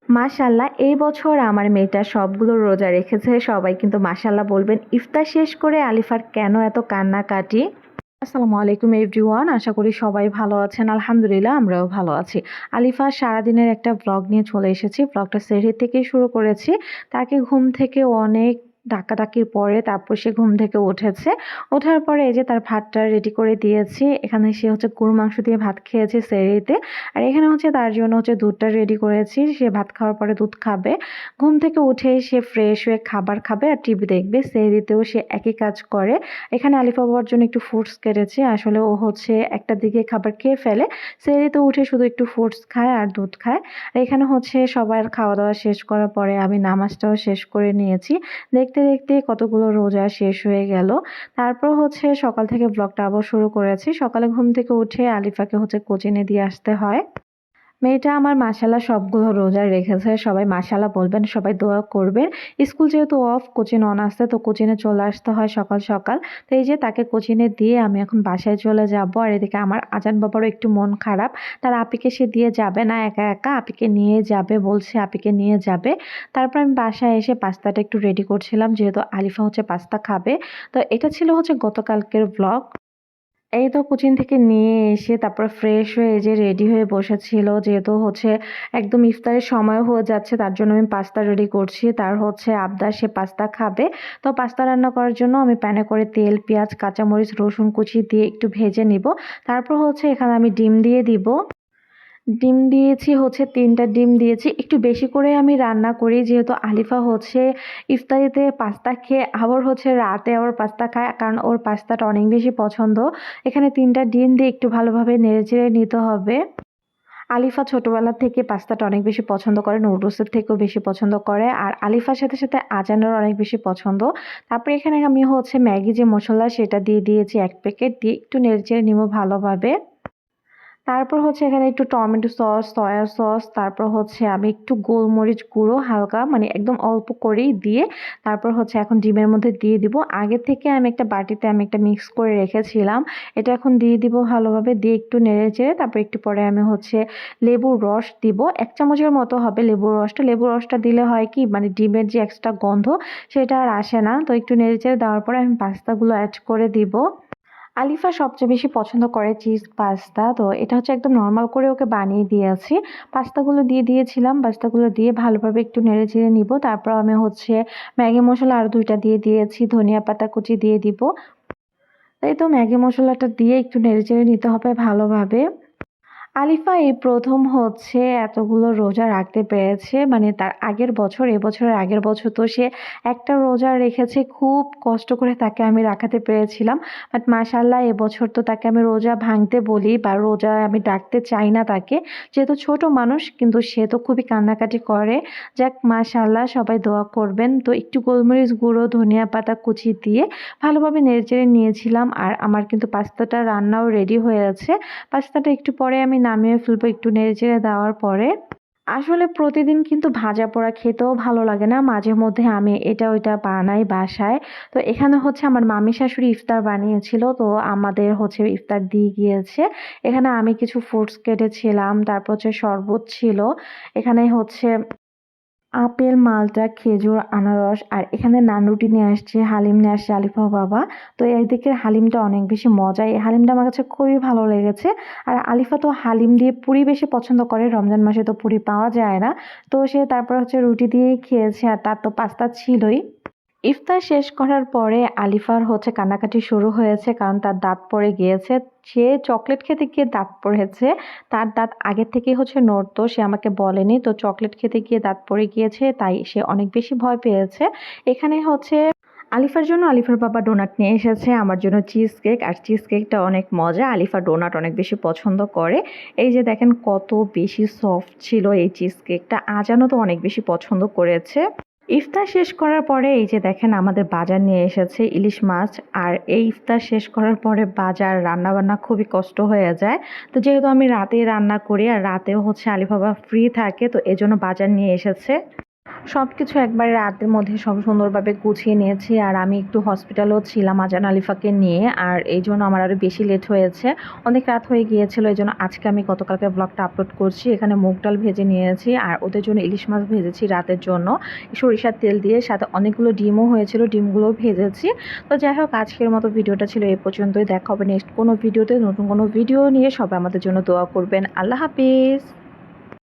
মাশাআল্লাহ এই বছর আমার মেয়েটা সবগুলো রোজা রেখেছে। সবাই কিন্তু মাশাআল্লাহ বলবেন। ইফতার শেষ করে আলিফার কেন এত কান্নাকাটি? আসসালামু আলাইকুম এভরিওয়ান। আশা করি সবাই ভালো আছেন। আলহামদুলিল্লাহ আমরাও ভালো আছি। আলিফা সারাদিনের একটা ভ্লগ নিয়ে চলে এসেছি। ভ্লগটা সেহরি থেকেই শুরু করেছি। তাকে ঘুম থেকে অনেক ডাকাডাকির পরে তারপর সে ঘুম থেকে উঠেছে। ওঠার পরে এই যে তার ভাতটা রেডি করে দিয়েছি। এখানে সে হচ্ছে গরুর মাংস দিয়ে ভাত খেয়েছে সেহরিতে। আর এখানে হচ্ছে তার জন্য হচ্ছে দুধটা রেডি করেছি। সে ভাত খাওয়ার পরে দুধ খাবে। ঘুম থেকে উঠেই সে ফ্রেশ হয়ে খাবার খাবে আর টিভি দেখবে। সেহরিতেও সে একই কাজ করে। এখানে আলিফা বাবার জন্য একটু ফ্রুটস কেটেছি। আসলে ও হচ্ছে একটার দিকে খাবার খেয়ে ফেলে। সেহরিতে উঠে শুধু একটু ফ্রুটস খায় আর দুধ খায়। আর এখানে হচ্ছে সবার খাওয়া-দাওয়া শেষ করার পরে আমি নামাজটাও শেষ করে নিয়েছি। দেখতে, দেখতে কতগুলো রোজা শেষ হয়ে গেল। তারপর হচ্ছে সকাল থেকে ব্লগটা আবার শুরু করেছি। সকালে ঘুম থেকে উঠে আলিফাকে হচ্ছে কোচিংয়ে দিয়ে আসতে হয়। মেয়েটা আমার মাশাআল্লাহ সবগুলো রোজা রেখেছে। সবাই মাশাআল্লাহ বলবেন, সবাই দোয়া করবেন। স্কুল যেহেতু অফ, কোচিং অন আছে, তো কোচিংয়ে চলে আসতে হয় সকাল, সকাল। তো এই যে তাকে কোচিংয়ে দিয়ে আমি এখন বাসায় চলে যাবো। আর এদিকে আমার আজান বাবারও একটু মন খারাপ। তার আপিকে সে দিয়ে যাবে না একা, একা। আপিকে নিয়ে যাবে বলছে, আপিকে নিয়ে যাবে। তারপর আমি বাসায় এসে পাস্তাটা একটু রেডি করছিলাম যেহেতু আলিফা হচ্ছে পাস্তা খাবে। তো এটা ছিল হচ্ছে গতকালকের ভ্লগ। এই তো কোচিং থেকে নিয়ে এসে তারপর ফ্রেশ হয়ে এই যে রেডি হয়ে বসেছিল। যেহেতু হচ্ছে একদম ইফতারের সময় হয়ে যাচ্ছে তার জন্য আমি পাস্তা রেডি করছি। তার হচ্ছে আবদার সে পাস্তা খাবে। তো পাস্তা রান্না করার জন্য আমি প্যানে করে তেল, পেঁয়াজ, কাঁচামরিচ, রসুন কুচি দিয়ে একটু ভেজে নিব। তারপর হচ্ছে এখানে আমি ডিম দিয়ে দিব। ডিম দিয়েছি হচ্ছে ৩ টা ডিম দিয়েছি। একটু বেশি করে আমি রান্না করি যেহেতু আলিফা হচ্ছে ইফতারিতে পাস্তা খেয়ে আবার হচ্ছে রাতে আবার পাস্তা খায়। কারণ ওর পাস্তাটা অনেক বেশি পছন্দ। এখানে ৩ টা ডিম দিয়ে একটু ভালোভাবে নেড়েচেড়ে নিতে হবে। আলিফা ছোটবেলা থেকে পাস্তাটা অনেক বেশি পছন্দ করে, নুডলসের থেকেও বেশি পছন্দ করে। আর আলিফার সাথে, সাথে আজানেরও অনেক বেশি পছন্দ। তারপরে এখানে আমি হচ্ছে ম্যাগি যে মসলা সেটা দিয়ে দিয়েছি ১ প্যাকেট, দিয়ে একটু নেড়েচেড়ে নিব ভালোভাবে। তারপর হচ্ছে এখানে একটু টমেটো সস, সয়া সস, তারপর হচ্ছে আমি একটু গোলমরিচ গুঁড়ো হালকা মানে একদম অল্প করেই দিয়ে তারপর হচ্ছে এখন ডিমের মধ্যে দিয়ে দিব। আগে থেকে আমি একটা বাটিতে আমি একটা মিক্স করে রেখেছিলাম। এটা এখন দিয়ে দিব ভালোভাবে, দিয়ে একটু নেড়েচেড়ে তারপর একটু পরে আমি হচ্ছে লেবুর রস দিব। ১ চামচের মতো হবে লেবুর রসটা। লেবুর রসটা দিলে হয় কি মানে ডিমের যে এক্সট্রা গন্ধ সেটা আর আসে না। তো একটু নেড়েচেড়ে দেওয়ার পরে আমি পাস্তাগুলো অ্যাড করে দিব। আলিফা সবচেয়ে বেশি পছন্দ করে চিজ পাস্তা। তো এটা হচ্ছে একদম নরমাল করে ওকে বানিয়ে দিয়েছি। পাস্তাগুলো দিয়ে দিয়েছিলাম। পাস্তাগুলো দিয়ে ভালোভাবে একটু নেড়েচেড়ে নিব। তারপর আমি হচ্ছে ম্যাগি মসলা আরও ২ টা দিয়ে দিয়েছি। ধনিয়া পাতা কুচি দিয়ে দিব। এই তো ম্যাগি মসলাটা দিয়ে একটু নেড়েচেড়ে নিতে হবে ভালোভাবে। আলিফা এই ১ম হচ্ছে এতগুলো রোজা রাখতে পেরেছে। মানে তার আগের বছর, এবছরের আগের বছর তো সে একটা রোজা রেখেছে। খুব কষ্ট করে তাকে আমি রাখাতে পেরেছিলাম। বাট মাশাআল্লাহ এবছর তো তাকে আমি রোজা ভাঙতে বলি বা রোজা আমি ডাকতে চাই না তাকে। যেহেতু ছোট মানুষ কিন্তু সে তো খুবই কান্নাকাটি করে। যাক মাশাআল্লাহ সবাই দোয়া করবেন। তো একটু গোলমরিচ গুঁড়ো, ধনিয়া পাতা কুচি দিয়ে ভালোভাবে নেড়েচেড়ে নিয়েছিলাম। আর আমার কিন্তু পাস্তাটা রান্নাও রেডি হয়ে আছে। পাস্তাটা একটু পরে আমি নামিয়ে ফেলবো একটু নেড়েচেড়ে দেওয়ার পরে। আসলে প্রতিদিন কিন্তু ভাজা পোড়া খেতেও ভালো লাগে না। মাঝে মধ্যে আমি এটা ওইটা বানাই বাসায়। তো এখানে হচ্ছে আমার মামি শাশুড়ি ইফতার বানিয়েছিল। তো আমাদের হচ্ছে ইফতার দিয়ে গিয়েছে। এখানে আমি কিছু ফ্রুটস কেটেছিলাম। তারপর হচ্ছে শরবত ছিল। এখানে হচ্ছে আপেল, মালটা, খেজুর, আনারস আর এখানে নানরুটি নিয়ে আসছে, হালিম নিয়ে আসছে আলিফা বাবা। তো এইদিকের হালিমটা অনেক বেশি মজা। এই হালিমটা আমার কাছে খুবই ভালো লেগেছে। আর আলিফা তো হালিম দিয়ে পুরি বেশি পছন্দ করে। রমজান মাসে তো পুরি পাওয়া যায় না। তো সে তারপর হচ্ছে রুটি দিয়েই খেয়েছে আর তার তো পাস্তা ছিলই। ইফতার শেষ করার পরে আলিফার হচ্ছে কান্নাকাটি শুরু হয়েছে কারণ তার দাঁত পড়ে গিয়েছে। সে চকলেট খেতে গিয়ে দাঁত পড়েছে। তার দাঁত আগের থেকেই হচ্ছে নড়তো, সে আমাকে বলেনি। তো চকলেট খেতে গিয়ে দাঁত পড়ে গিয়েছে তাই সে অনেক বেশি ভয় পেয়েছে। এখানে হচ্ছে আলিফার জন্য আলিফার বাবা ডোনাট নিয়ে এসেছে, আমার জন্য চিজ কেক। আর চিজ কেকটা অনেক মজা। আলিফা ডোনাট অনেক বেশি পছন্দ করে। এই যে দেখেন কত বেশি সফট ছিল এই চিজ কেকটা। আজানও তো অনেক বেশি পছন্দ করেছে। ইফতার শেষ করার পরে এই যে দেখেন আমাদের বাজার নিয়ে এসেছে ইলিশ মাছ। আর এই ইফতার শেষ করার পরে বাজার রান্নাবান্না খুবই কষ্ট হয়ে যায়। তো যেহেতু আমি রাতেই রান্না করি আর রাতেও হচ্ছে আলিফ বাবা ফ্রি থাকে তো এজন্য বাজার নিয়ে এসেছে। সবকিছু একবারে রাতের মধ্যে সব সুন্দরভাবে গুছিয়ে নিয়েছি। আর আমি একটু হসপিটালেও ছিলাম আজান আলিফাকে নিয়ে। আর এইজন্য আমার আরো বেশি লেট হয়েছে। অনেক রাত হয়ে গিয়েছিল। এজন্য আজকে আমি গতকালকের ব্লগটা আপলোড করছি। এখানে মুগ ডাল ভেজে নিয়েছি আর ওদের জন্য ইলিশ মাছ ভেজেছি রাতের জন্য সরিষার তেল দিয়ে, সাথে অনেকগুলো ডিমও হয়েছিল, ডিমগুলোও ভেজেছি। তো যাই হোক, আজকের মতো ভিডিওটা ছিল এই পর্যন্তই। দেখা হবে নেক্সট কোনো ভিডিওতে, নতুন কোনো ভিডিও নিয়ে। সবাই আমাদের জন্য দোয়া করবেন। আল্লাহ হাফিজ।